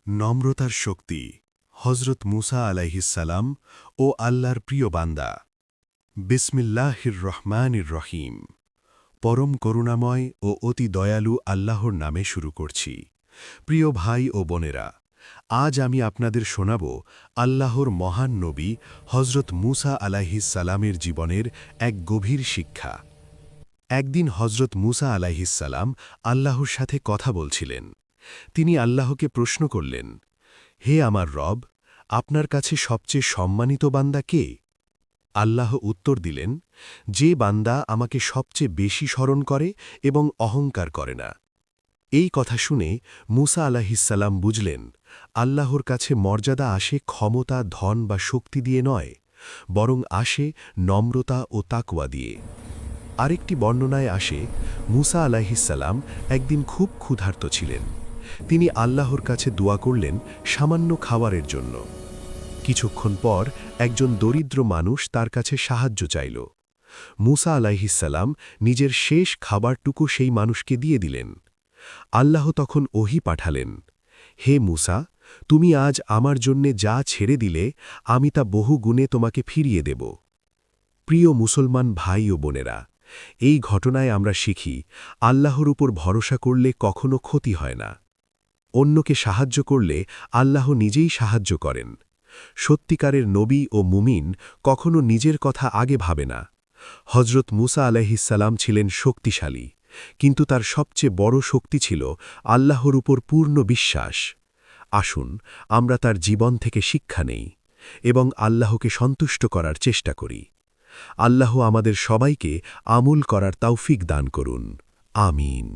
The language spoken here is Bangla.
নম্রতার শক্তি হজরত মুসা আলাইহিসসালাম ও আল্লাহর প্রিয় বান্দা। বিসমিল্লাহির রহমানির রহিম। পরম করুণাময় ও অতি দয়ালু আল্লাহর নামে শুরু করছি। প্রিয় ভাই ও বোনেরা, আজ আমি আপনাদের শোনাব আল্লাহর মহান নবী হজরত মুসা আলাইহিসসালামের জীবনের এক গভীর শিক্ষা। একদিন হজরত মুসা আলাইহিসসালাম আল্লাহর সাথে কথা বলছিলেন। তিনি আল্লাহকে প্রশ্ন করলেন, হে আমার রব, আপনার কাছে সবচেয়ে সম্মানিত বান্দা কে? আল্লাহ উত্তর দিলেন, যে বান্দা আমাকে সবচেয়ে বেশি স্মরণ করে এবং অহংকার করে না। এই কথা শুনে মুসা আলাইহিসসালাম বুঝলেন, আল্লাহর কাছে মর্যাদা আসে ক্ষমতা, ধন বা শক্তি দিয়ে নয়, বরং আসে নম্রতা ও তাকওয়া দিয়ে। আরেকটি বর্ণনায় আসে, মুসা আলাইহিসসালাম একদিন খুব ক্ষুধার্ত ছিলেন। তিনি আল্লাহর কাছে দোয়া করলেন সামান্য খাবারের জন্য। কিছুক্ষণ পর একজন দরিদ্র মানুষ তার কাছে সাহায্য চাইল। মুসা আলাইহিসসালাম নিজের শেষ খাবারটুকু সেই মানুষকে দিয়ে দিলেন। আল্লাহ তখন ওহী পাঠালেন, হে মুসা, তুমি আজ আমার জন্যে যা ছেড়ে দিলে আমি তা বহু গুণে তোমাকে ফিরিয়ে দেব। প্রিয় মুসলমান ভাই ও বোনেরা, এই ঘটনায় আমরা শিখি, আল্লাহর উপর ভরসা করলে কখনো ক্ষতি হয় না। অন্যকে সাহায্য করলে আল্লাহ নিজেই সাহায্য করেন। সত্যিকারের নবী ও মুমিন কখনো নিজের কথা আগে ভাবে না। হজরত মুসা আলাইহিসসালাম ছিলেন শক্তিশালী, কিন্তু তার সবচেয়ে বড় শক্তি ছিল আল্লাহর উপর পূর্ণ বিশ্বাস। আসুন আমরা তার জীবন থেকে শিক্ষা নেই এবং আল্লাহকে সন্তুষ্ট করার চেষ্টা করি। আল্লাহ আমাদের সবাইকে আমল করার তৌফিক দান করুন। আমিন।